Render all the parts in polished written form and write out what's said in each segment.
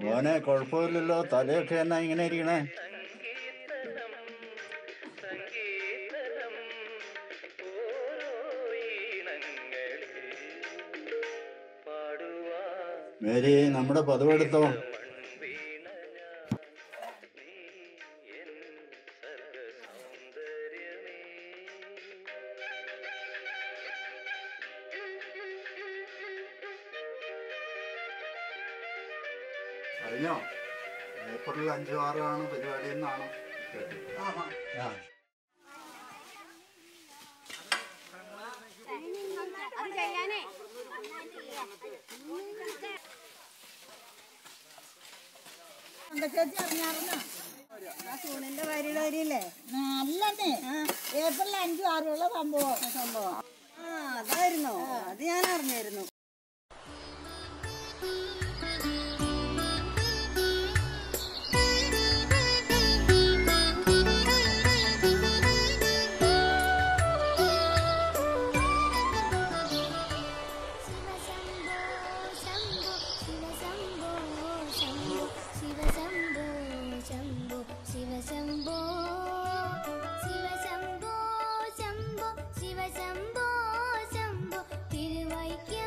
മോനെ കുഴപ്പമില്ലല്ലോ, തലയൊക്കെ എന്നാ ഇങ്ങനെ ഇരിക്കണേ? മേരി, നമ്മുടെ പതിവെടുത്തോ. കഴിഞ്ഞോ? ഏപ്രിൽ 5, 6 ആണ് പരിപാടി എന്നാണ് കേട്ടത്. ചേച്ചി അറിഞ്ഞായിരുന്നോ സൂണിന്റെ വരിയില്ലേ? അല്ലേ, ഏപ്രിൽ 5, 6 സംഭവം. അതായിരുന്നോ? അത് ഞാൻ അറിഞ്ഞായിരുന്നു.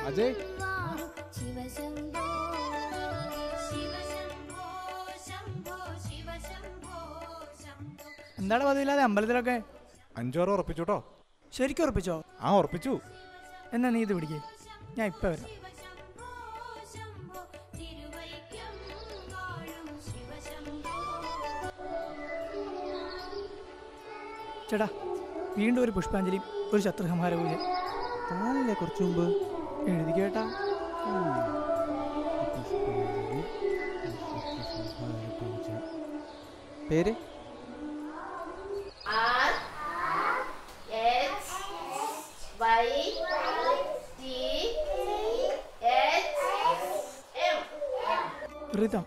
അജയ്, എന്താണ് പതിവില്ലാതെ അമ്പലത്തിലൊക്കെ? 5 6 ഉറപ്പിച്ചു കേട്ടോ. ശരിക്കും ഉറപ്പിച്ചോ? ആ, ഉറപ്പിച്ചു. എന്നാ നീ ഇത് പിടിക്കേ, ഞാൻ ഇപ്പം വരാം. ചേട്ടാ, വീണ്ടും ഒരു പുഷ്പാഞ്ജലിയും ഒരു ശത്രുസംഹാര പൂജ. താനല്ലേ കുറച്ചു മുമ്പ് എഴുതി കേട്ടാ? പേര് ഋതം.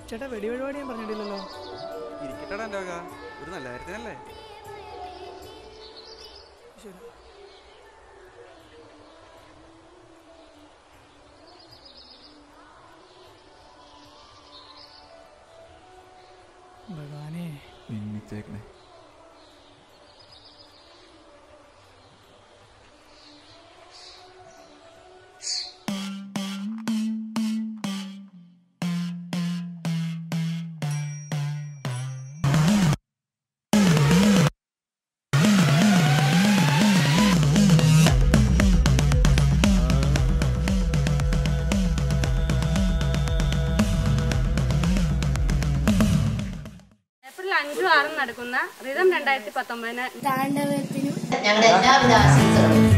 ചേട്ടാ, വെടിപരിപാടി ഞാൻ പറഞ്ഞിട്ടില്ലല്ലോ. ഇരിക്കട്ടെടാ എൻ്റെ വക, ഒരു നല്ല കാര്യത്തിനല്ലേ. ശരി. ഭഗവാനേ, നിന്നിച്ചേക്കണേ. ഏപ്രിൽ 5, 6 നടക്കുന്ന റിതം 2019 താണ്ഡവത്തിനും ഞങ്ങളുടെ എല്ലാവിധ ആശംസകളും.